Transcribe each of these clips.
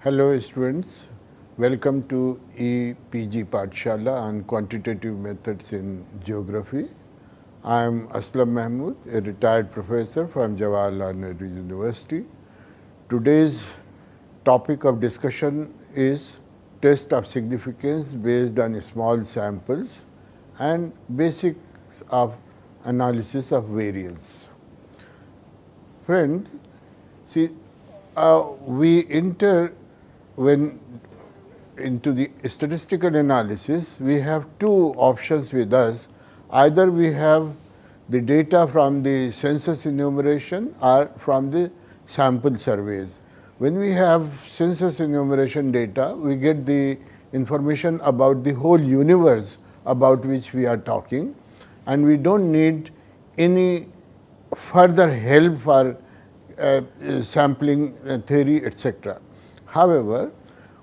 Hello students, welcome to EPG Pathshala on quantitative methods in geography. I am Aslam Mahmood, a retired professor from Jawaharlal Nehru University. Today's topic of discussion is test of significance based on small samples and basics of analysis of variance. Friends, see, we enter when into the statistical analysis, we have two options with us. Either we have the data from the census enumeration or from the sample surveys. When we have census enumeration data, we get the information about the whole universe about which we are talking, and we don't need any further help for sampling theory, etc. However,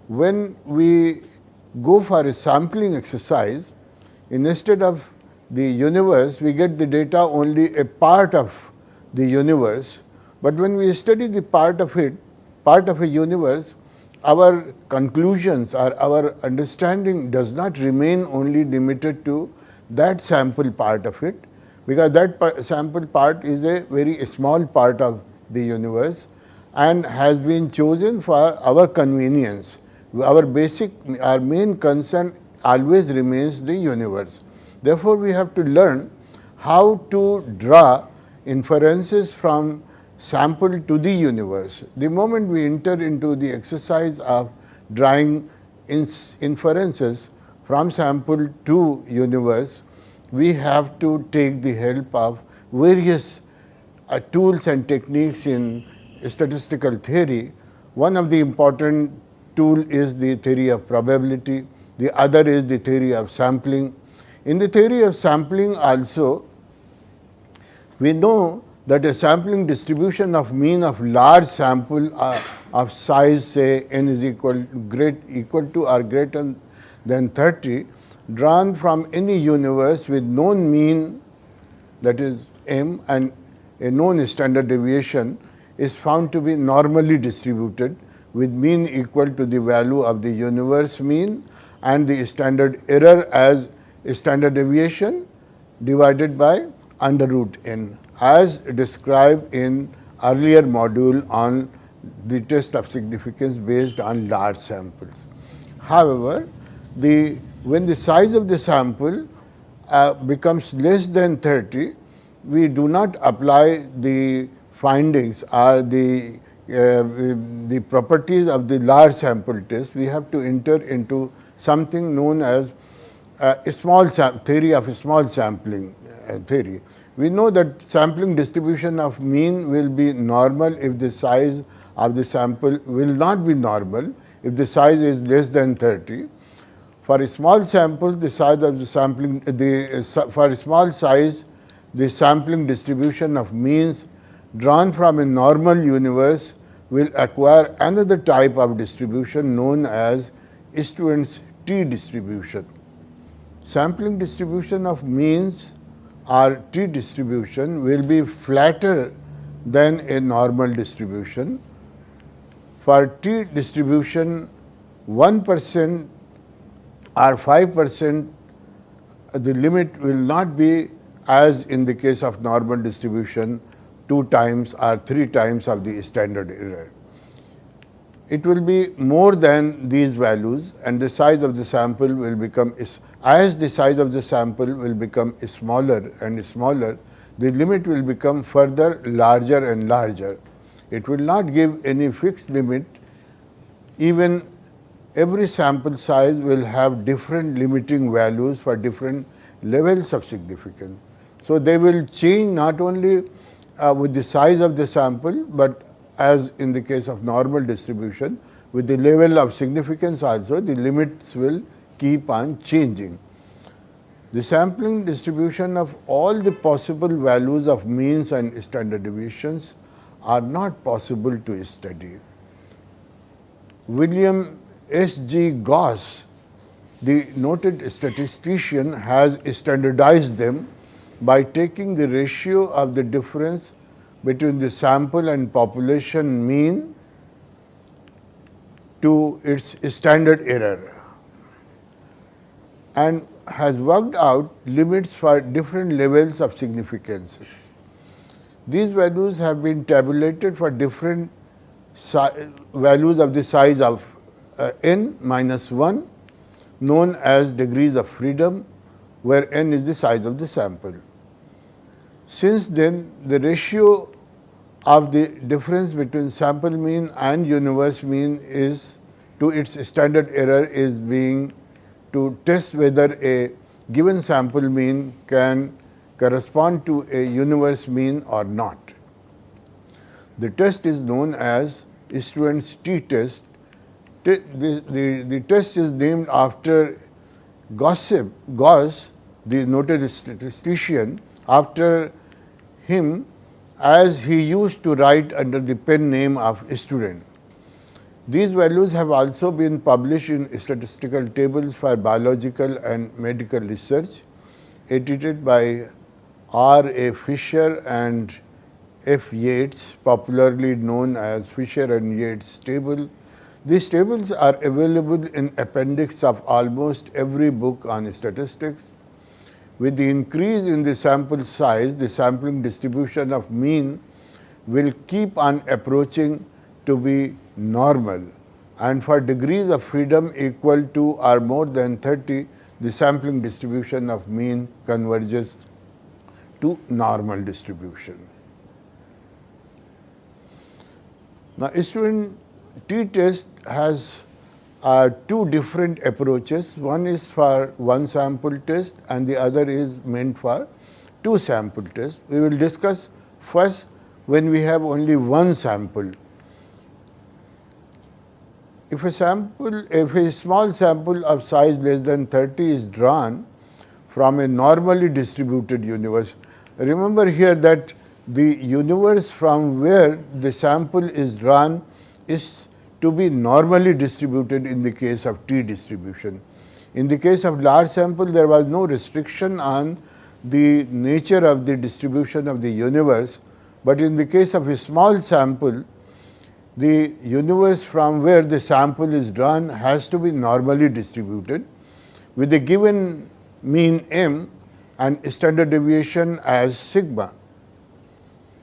when we go for a sampling exercise, instead of the universe, we get the data only a part of the universe. But when we study the part of it, part of a universe, our conclusions or our understanding does not remain only limited to that sample part of it, because that sample part is a very small part of the universe and has been chosen for our convenience. Our main concern always remains the universe. Therefore, we have to learn how to draw inferences from sample to the universe. The moment we enter into the exercise of drawing inferences from sample to universe, we have to take the help of various tools and techniques in statistical theory. One of the important tool is the theory of probability, the other is the theory of sampling. In the theory of sampling also, we know that a sampling distribution of mean of large sample of size, say n is equal to or greater than 30, drawn from any universe with known mean, that is m, and a known standard deviation, is found to be normally distributed with mean equal to the value of the universe mean and the standard error as standard deviation divided by under root n, as described in earlier module on the test of significance based on large samples. However, when the size of the sample becomes less than 30, we do not apply the findings or the properties of the large sample test. We have to enter into something known as theory of small sampling theory. We know that sampling distribution of mean will be normal if the size of the sample will not be normal if the size is less than 30. For a small sample, the size of the sampling, for a small size, the sampling distribution of means drawn from a normal universe will acquire another type of distribution known as Stevens T distribution. Sampling distribution of means or T distribution will be flatter than a normal distribution. For T distribution, 1% or 5%, the limit will not be, as in the case of normal distribution, 2 times or 3 times of the standard error. It will be more than these values, and the size of the sample will become, as the size of the sample will become smaller and smaller, the limit will become further larger and larger. It will not give any fixed limit. Even every sample size will have different limiting values for different levels of significance. So, they will change not only with the size of the sample, but as in the case of normal distribution, with the level of significance also, the limits will keep on changing. The sampling distribution of all the possible values of means and standard deviations are not possible to study. William S. G. Gauss, the noted statistician, has standardized them by taking the ratio of the difference between the sample and population mean to its standard error and has worked out limits for different levels of significances. These values have been tabulated for different values of the size of n minus 1, known as degrees of freedom, where n is the size of the sample. Since then, the ratio of the difference between sample mean and universe mean is to its standard error is being to test whether a given sample mean can correspond to a universe mean or not. The test is known as Student's t-test. The test is named after Gauss, the noted statistician, after him, as he used to write under the pen name of student. These values have also been published in statistical tables for biological and medical research, edited by R. A. Fisher and F. Yates, popularly known as Fisher and Yates table. These tables are available in appendix of almost every book on statistics. With the increase in the sample size, the sampling distribution of mean will keep on approaching to be normal, and for degrees of freedom equal to or more than 30, the sampling distribution of mean converges to normal distribution. Now, student t-test has two different approaches. One is for one sample test and the other is meant for two sample tests. We will discuss first when we have only one sample. If a small sample of size less than 30 is drawn from a normally distributed universe, remember here that the universe from where the sample is drawn is to be normally distributed in the case of t distribution. In the case of large sample, there was no restriction on the nature of the distribution of the universe, but in the case of a small sample, the universe from where the sample is drawn has to be normally distributed with a given mean m and standard deviation as sigma.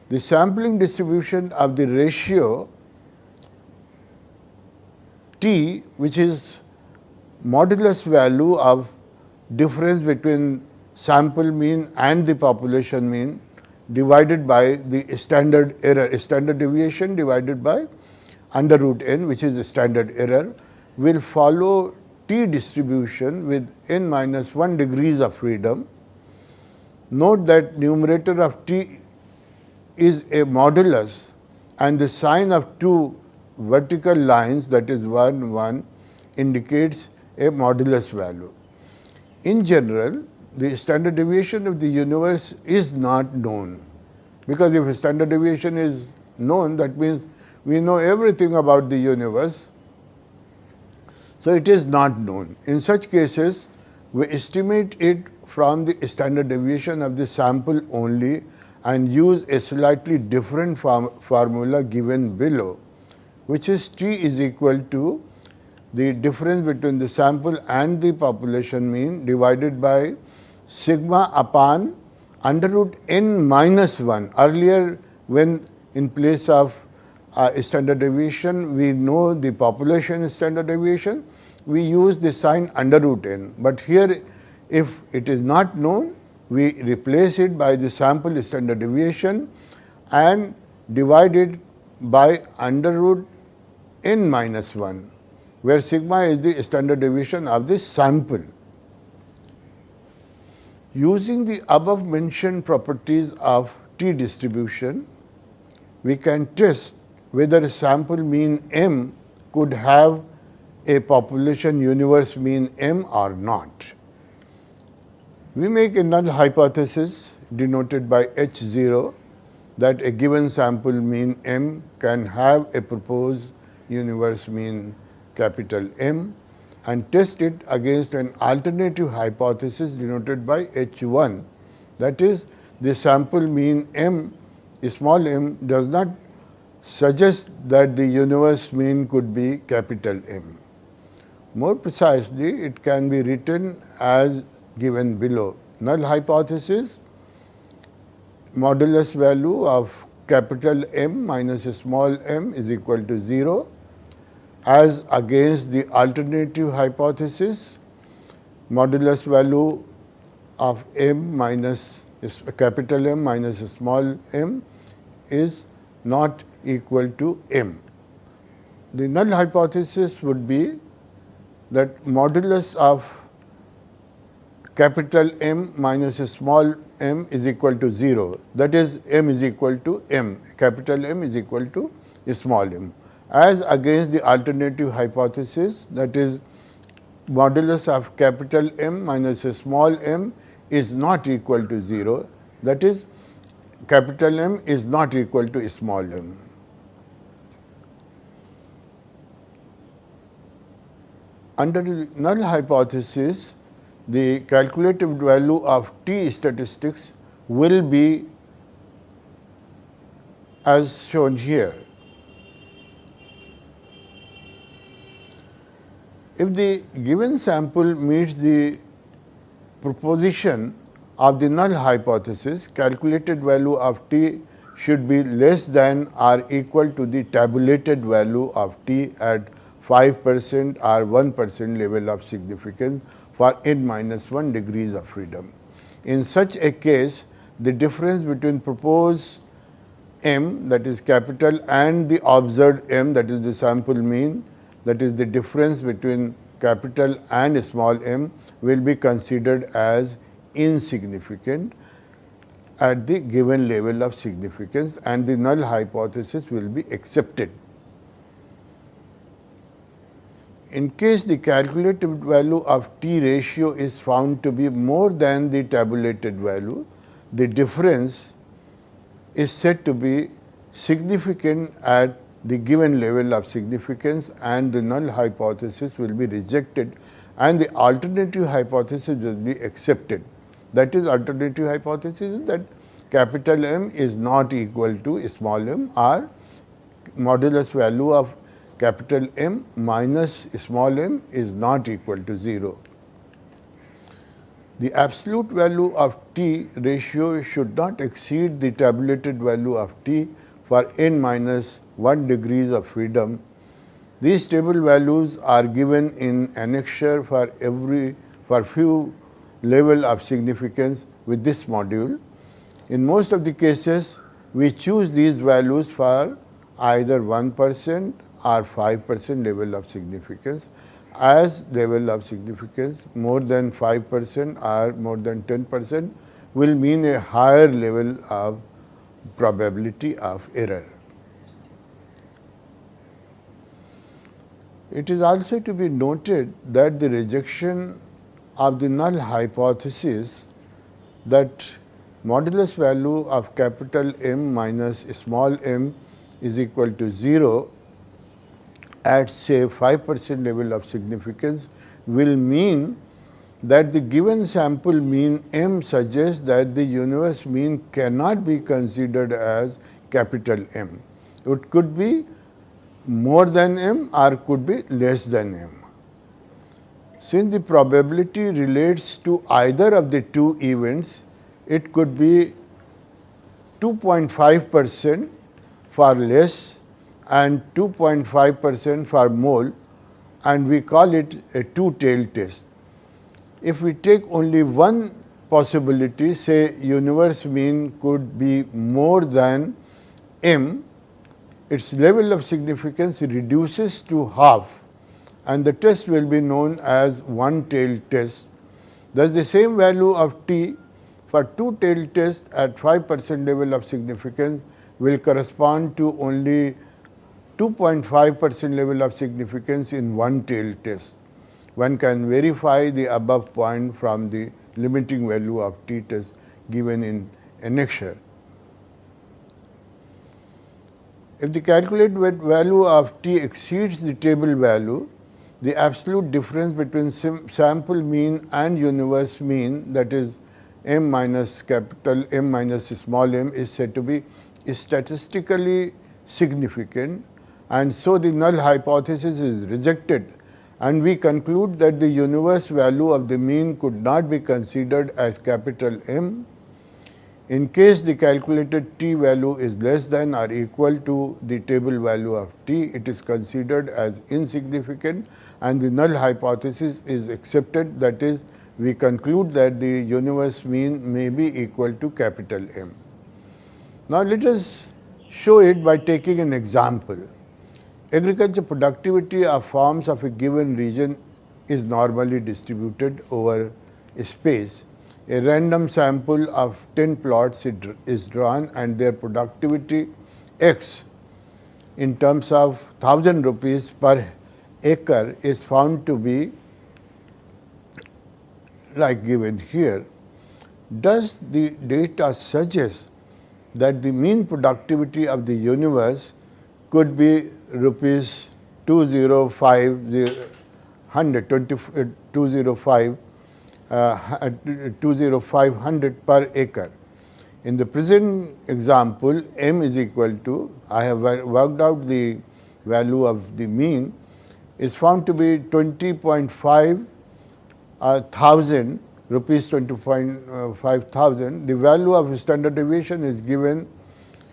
The sampling distribution of the ratio t, which is modulus value of difference between sample mean and the population mean divided by the standard error, standard deviation divided by under root n, which is the standard error, will follow t distribution with n minus 1 degrees of freedom. Note that numerator of t is a modulus and the sign of two vertical lines, that is 1, 1, indicates a modulus value. In general, the standard deviation of the universe is not known, because if standard deviation is known, that means we know everything about the universe. So, it is not known. In such cases, we estimate it from the standard deviation of the sample only and use a slightly different formula given below, which is t is equal to the difference between the sample and the population mean divided by sigma upon under root n minus 1. Earlier, when in place of standard deviation, we know the population standard deviation, we use the sign under root n. But here, if it is not known, we replace it by the sample standard deviation and divide it by under root n minus 1, where sigma is the standard deviation of the sample. Using the above mentioned properties of t distribution, we can test whether a sample mean m could have a population universe mean m or not. We make a null hypothesis denoted by H0 that a given sample mean m can have a proposed universe mean capital M and test it against an alternative hypothesis denoted by H1, that is, the sample mean m, small m, does not suggests that the universe mean could be capital M. More precisely, it can be written as given below. Null hypothesis, modulus value of capital M minus small m is equal to 0, as against the alternative hypothesis, modulus value of m minus capital M minus small m is not equal to m. The null hypothesis would be that modulus of capital M minus small m is equal to 0, that is m is equal to m, capital M is equal to small m, as against the alternative hypothesis, that is modulus of capital M minus small m is not equal to 0, that is capital M is not equal to small m. Under the null hypothesis, the calculated value of T statistics will be as shown here. If the given sample meets the proposition of the null hypothesis, calculated value of T should be less than or equal to the tabulated value of T at 5% or 1% level of significance for n minus 1 degrees of freedom. In such a case, the difference between proposed m, that is capital, and the observed m, that is the sample mean, that is the difference between capital and small m, will be considered as insignificant at the given level of significance, and the null hypothesis will be accepted. In case the calculated value of T ratio is found to be more than the tabulated value, the difference is said to be significant at the given level of significance, and the null hypothesis will be rejected and the alternative hypothesis will be accepted. That is, alternative hypothesis is that capital M is not equal to small m, or modulus value of capital M minus small m is not equal to 0. The absolute value of T ratio should not exceed the tabulated value of T for n minus 1 degrees of freedom. These table values are given in annexure for few level of significance with this module. In most of the cases, we choose these values for either 1% or 5% level of significance, as level of significance more than 5% or more than 10% will mean a higher level of probability of error. It is also to be noted that the rejection of the null hypothesis that modulus value of capital M minus small m is equal to 0 at say 5% level of significance will mean that the given sample mean m suggests that the universe mean cannot be considered as capital M. It could be more than m or could be less than m. Since the probability relates to either of the two events, it could be 2.5% for less and 2.5% for more, and we call it a two-tailed test. If we take only one possibility, say universe mean could be more than m, its level of significance reduces to half, and the test will be known as one-tailed test. Thus, the same value of T for two-tailed test at 5% level of significance will correspond to only 2.5% level of significance in one-tailed test. One can verify the above point from the limiting value of T test given in annexure. If the calculated value of T exceeds the table value, the absolute difference between sample mean and universe mean, that is m minus capital M minus small m, is said to be statistically significant, and so the null hypothesis is rejected, and we conclude that the universe value of the mean could not be considered as capital M. In case the calculated t value is less than or equal to the table value of t, it is considered as insignificant and the null hypothesis is accepted, that is, we conclude that the universe mean may be equal to capital M. Now, let us show it by taking an example. Agriculture productivity of farms of a given region is normally distributed over a space. A random sample of 10 plots is drawn and their productivity x in terms of 1000 rupees per acre is found to be like given here. Does the data suggest that the mean productivity of the universe could be rupees 20500 per acre? In the present example, M is equal to, I have worked out the value of the mean, is found to be 20.5 thousand rupees, 20.5 thousand. The value of standard deviation is given,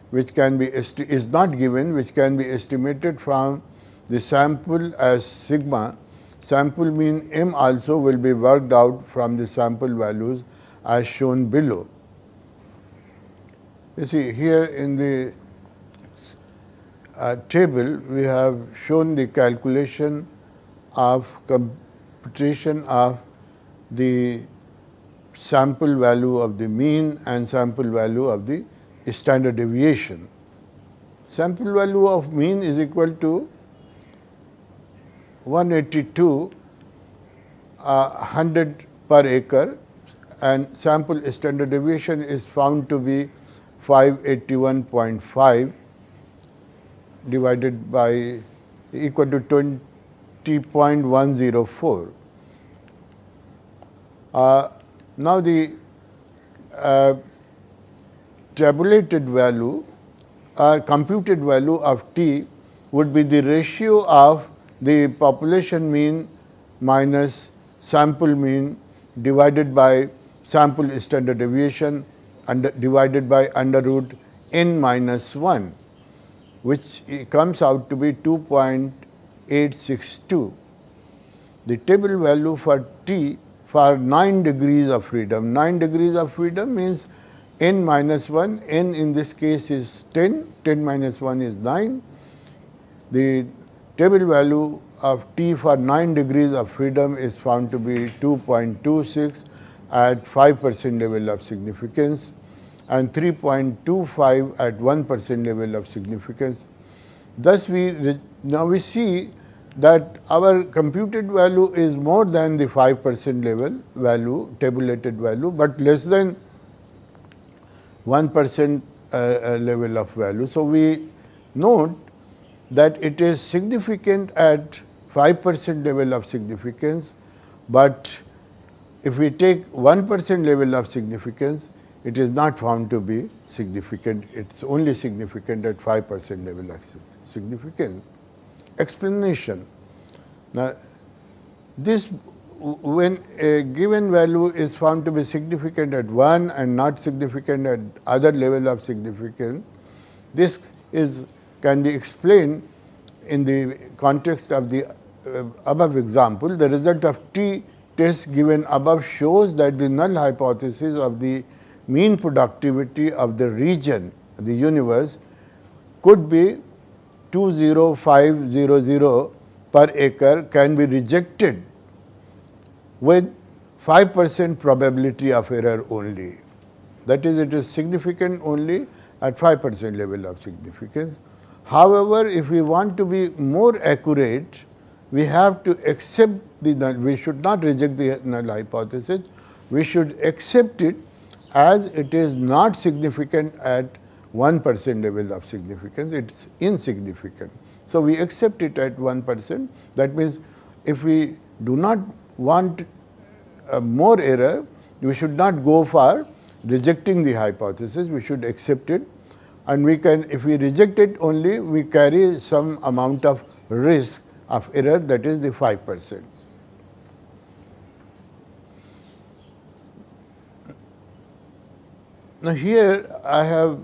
which can be is not given, which can be estimated from the sample as sigma. Sample mean M also will be worked out from the sample values as shown below. You see, here in the table we have shown the calculation of computation of the sample value of the mean and sample value of the standard deviation. Sample value of mean is equal to 182 100 per acre, and sample standard deviation is found to be 581.5 divided by equal to 20.104. Now, the tabulated value or computed value of t would be the ratio of the population mean minus sample mean divided by sample standard deviation and divided by under root n minus 1, which comes out to be 2.862. The table value for t for 9 degrees of freedom. 9 degrees of freedom means n minus 1, n in this case is 10, 10 minus 1 is 9. The table value of t for 9 degrees of freedom is found to be 2.26 at 5% level of significance and 3.25 at 1% level of significance. Thus, now we see that our computed value is more than the 5% level value, tabulated value, but less than 1% level of value. So, we note that it is significant at 5% level of significance, but if we take 1% level of significance, it is not found to be significant. It is only significant at 5% level of significance. Explanation. Now, this when a given value is found to be significant at 1 and not significant at other level of significance, this can be explained in the context of the above example. The result of t test given above shows that the null hypothesis of the mean productivity of the region, the universe, could be 20500 per acre can be rejected with 5% probability of error only. That is, it is significant only at 5% level of significance. However, if we want to be more accurate, we have to accept the null. We should not reject the null hypothesis. We should accept it as it is not significant at 1% level of significance. It is insignificant. So, we accept it at 1%. That means, if we do not want more error, we should not go for rejecting the hypothesis. We should accept it. and we can, if we reject it only, we carry some amount of risk of error, that is the 5%. Now, here I have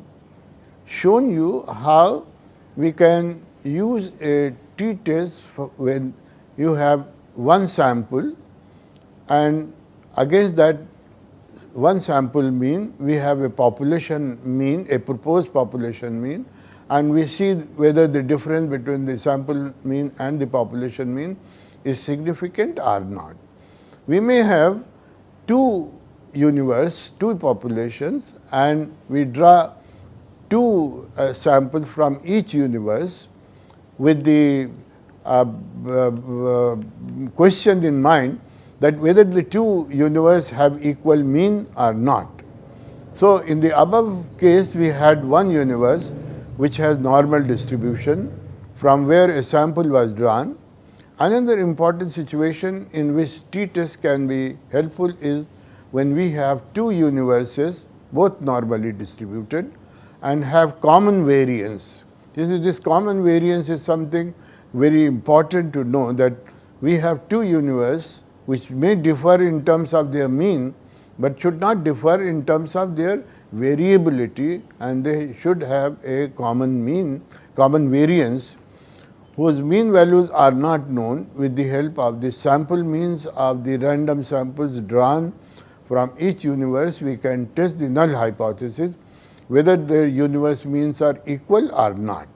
shown you how we can use a t-test when you have one sample, and against that one sample mean we have a population mean, a proposed population mean, and we see whether the difference between the sample mean and the population mean is significant or not. We may have two universe, two populations, and we draw two samples from each universe with the question in mind that whether the two universe have equal mean or not. So, in the above case, we had one universe which has normal distribution from where a sample was drawn. Another important situation in which t-test can be helpful is when we have two universes both normally distributed and have common variance. This common variance is something very important to know, that we have two universes which may differ in terms of their mean, but should not differ in terms of their variability, and they should have a common mean, common variance, whose mean values are not known. With the help of the sample means of the random samples drawn from each universe, we can test the null hypothesis whether their universe means are equal or not.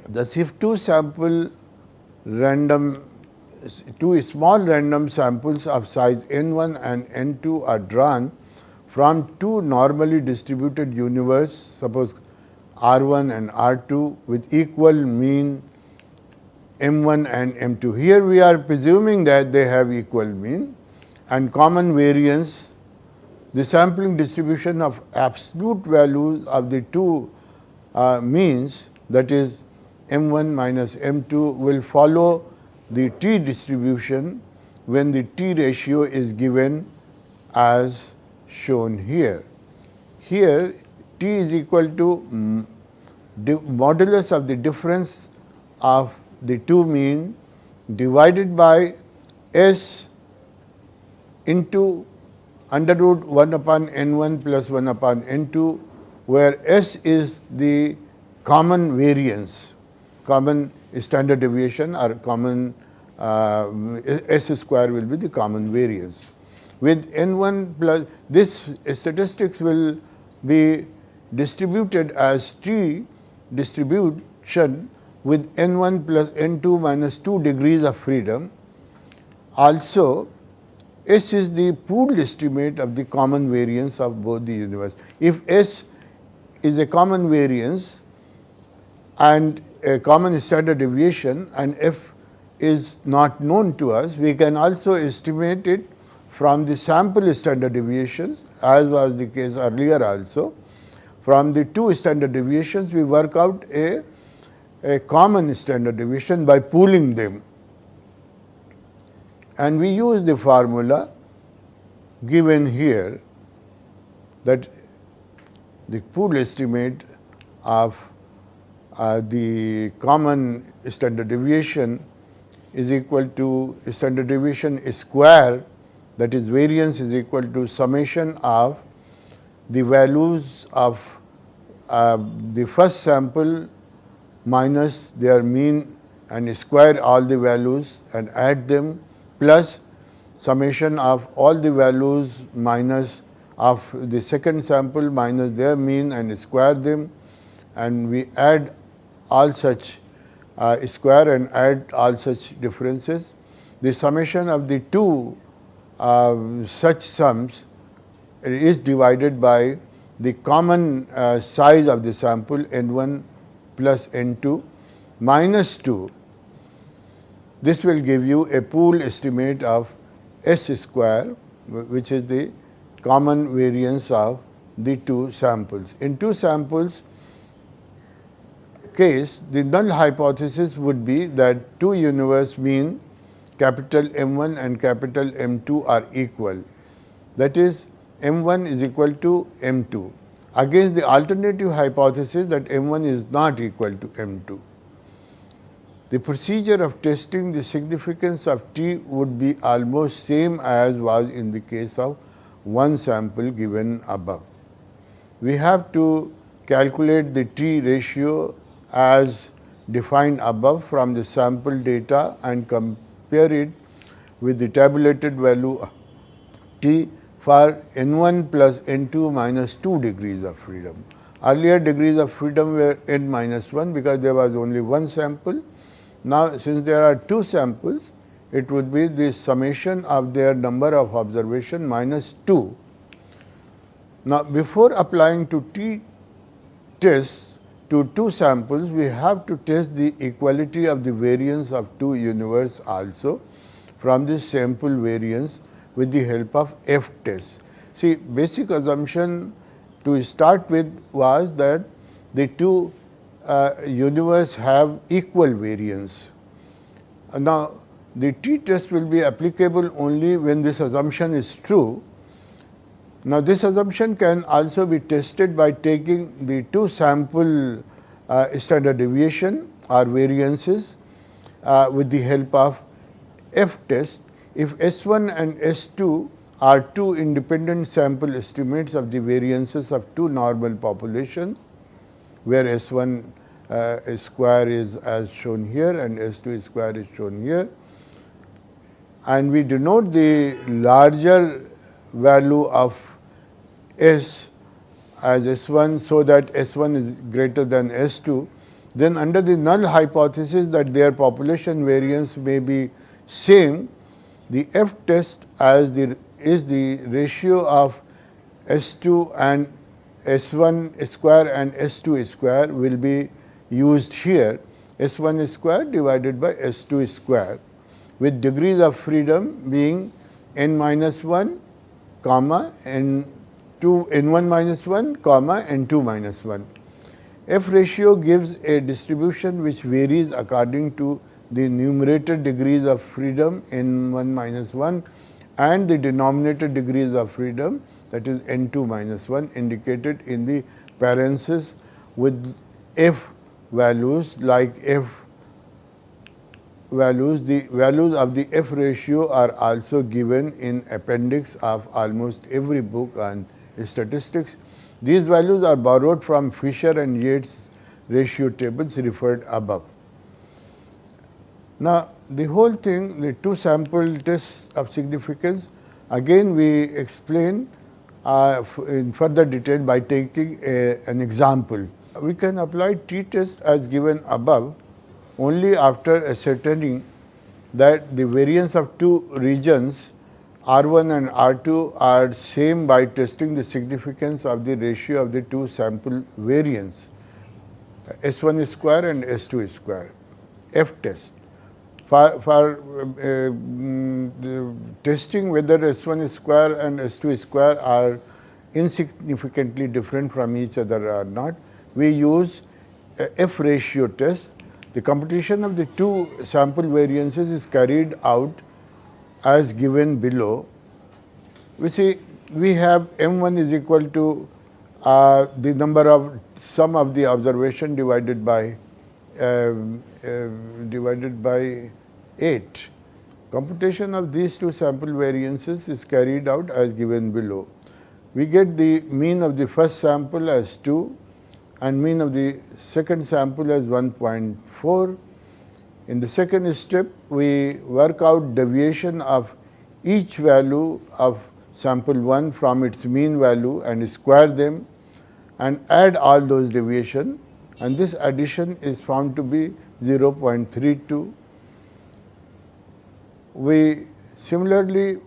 Thus, if two small random samples of size n1 and n2 are drawn from two normally distributed universe, suppose R1 and R2 with equal mean m1 and m2. Here we are presuming that they have equal mean and common variance. The sampling distribution of absolute values of the two means, that is m1 minus m2, will follow the t distribution when the t ratio is given as shown here. Here t is equal to modulus of the difference of the two mean divided by s into under root 1 upon n1 plus 1 upon n2, where s is the common variance, common standard deviation, or common s square will be the common variance. With n1 plus, this statistics will be distributed as t distribution with n1 plus n2 minus 2 degrees of freedom. Also, S is the pooled estimate of the common variance of both the universe. If S is a common variance and a common standard deviation, and F is not known to us, we can also estimate it from the sample standard deviations, as was the case earlier also. From the two standard deviations, we work out a common standard deviation by pooling them. And we use the formula given here, that the pooled estimate of the common standard deviation is equal to standard deviation square, that is variance is equal to summation of the values of the first sample minus their mean and square all the values and add them, plus summation of all the values minus of the second sample minus their mean and square them, and we add all such square and add all such differences. The summation of the two such sums is divided by the common size of the sample n1 plus n2 minus 2. This will give you a pooled estimate of S square, which is the common variance of the two samples. In two samples case, the null hypothesis would be that two universe mean capital M1 and capital M2 are equal. That is, M1 is equal to M2. against the alternative hypothesis that M1 is not equal to M2. The procedure of testing the significance of T would be almost same as was in the case of one sample given above. We have to calculate the T ratio as defined above from the sample data and compare it with the tabulated value of T for N1 plus N2 minus 2 degrees of freedom. Earlier degrees of freedom were N minus 1 because there was only one sample. Now, since there are two samples, it would be the summation of their number of observation minus 2. Now, before applying to T tests to two samples, we have to test the equality of the variance of two universe also from the sample variance with the help of F test. See, basic assumption to start with was that the two universe have equal variance. Now, the T test will be applicable only when this assumption is true. Now, this assumption can also be tested by taking the two sample standard deviation or variances with the help of F test. If S1 and S2 are two independent sample estimates of the variances of two normal populations, where S1 square is as shown here and S2 square is shown here, and we denote the larger value of S as S1 so that S1 is greater than S2, then under the null hypothesis that their population variance may be same, the F test as is the ratio of S2 and S1 square and S2 square will be used here, S1 square divided by S2 square, with degrees of freedom being n minus 1 comma n1 minus 1 comma n2 minus 1. F ratio gives a distribution which varies according to the numerator degrees of freedom n1 minus 1 and the denominator degrees of freedom, that is n2 minus 1, indicated in the parenthesis with F values like F values. The values of the F ratio are also given in appendix of almost every book on statistics. These values are borrowed from Fisher and Yates ratio tables referred above. Now, the whole thing, the two sample tests of significance, again we explain in further detail by taking an example. We can apply T test as given above only after ascertaining that the variance of two regions R1 and R2 are same by testing the significance of the ratio of the two sample variance S1 square and S2 square. F test. For testing whether S1 square and S2 square are insignificantly different from each other or not, we use F ratio test. The computation of the two sample variances is carried out as given below. We see we have M1 is equal to the number of sum of the observation divided by 8. Computation of these two sample variances is carried out as given below. We get the mean of the first sample as 2 and mean of the second sample as 1.4. In the second step, we work out deviation of each value of sample 1 from its mean value and square them and add all those deviation, and this addition is found to be 0.32. We similarly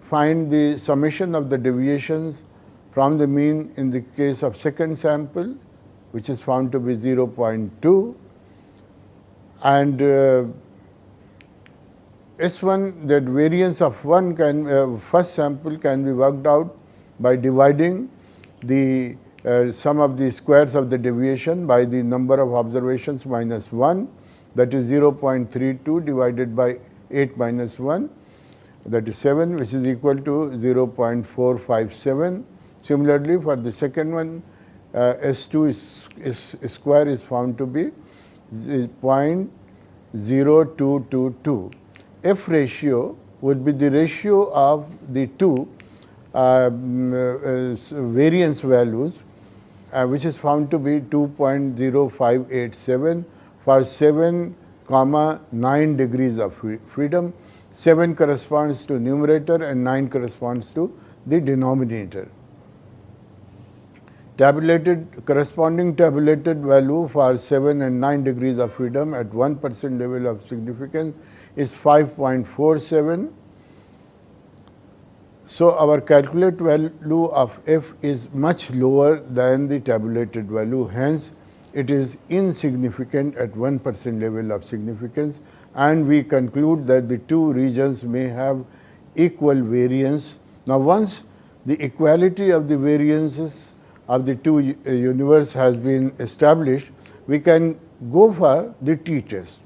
find the summation of the deviations from the mean in the case of second sample, which is found to be 0.2, and S1, that variance of one can first sample can be worked out by dividing the sum of the squares of the deviation by the number of observations minus 1, that is 0.32 divided by 8 minus 1, that is 7, which is equal to 0.457, Similarly, for the second one, S2 is square is found to be 0.0222. F ratio would be the ratio of the two variance values, which is found to be 2.0587 for 7,9 degrees of freedom. 7 corresponds to numerator and 9 corresponds to the denominator. Corresponding tabulated value for 7 and 9 degrees of freedom at 1% level of significance is 5.47. So, our calculated value of f is much lower than the tabulated value, hence it is insignificant at 1% level of significance, and we conclude that the two regions may have equal variance. Now, once the equality of the variances of the two universe has been established, we can go for the t-test.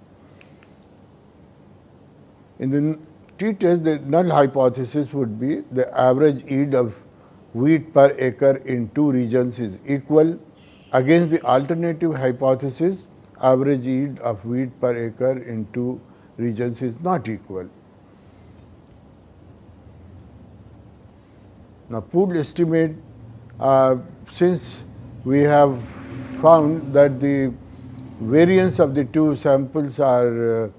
In the t-test, the null hypothesis would be the average yield of wheat per acre in two regions is equal. Against the alternative hypothesis, average yield of wheat per acre in two regions is not equal. Now, pooled estimate, since we have found that the variance of the two samples are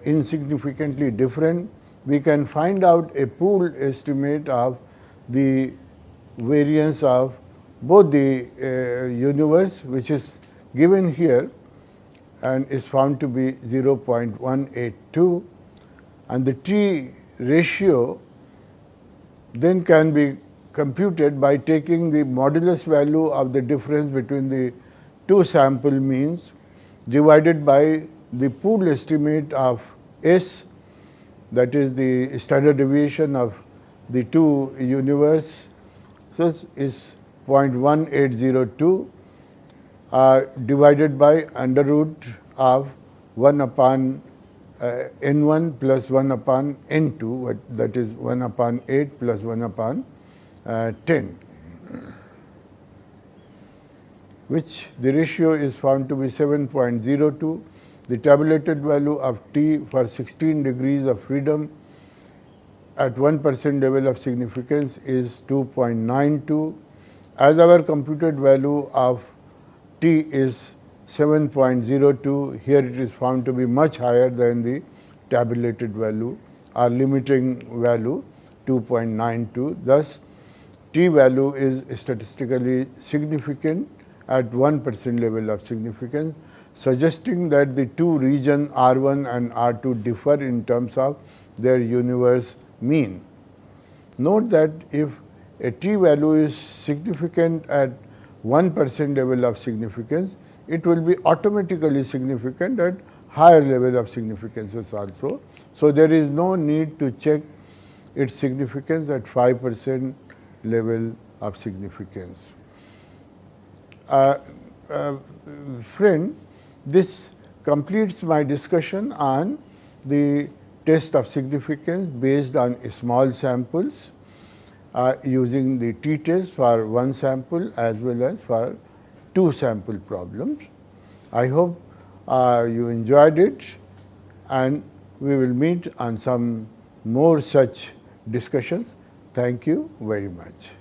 insignificantly different, we can find out a pooled estimate of the variance of both the universe, which is given here and is found to be 0.182, and the t ratio then can be computed by taking the modulus value of the difference between the two sample means divided by the pooled estimate of S, that is the standard deviation of the two universes is 0.1802 divided by under root of 1 upon n1 plus 1 upon n2, that is 1 upon 8 plus 1 upon 10, which the ratio is found to be 7.02. The tabulated value of t for 16 degrees of freedom at 1% level of significance is 2.92. As our computed value of t is 7.02, here it is found to be much higher than the tabulated value, our limiting value 2.92. Thus, t value is statistically significant at 1% level of significance, suggesting that the two regions R1 and R2 differ in terms of their universe mean. Note that if a t value is significant at 1% level of significance, it will be automatically significant at higher level of significances also. So, there is no need to check its significance at 5% level of significance. Friend, this completes my discussion on the test of significance based on small samples using the t-test for one sample as well as for two sample problems. I hope you enjoyed it, and we will meet on some more such discussions. Thank you very much.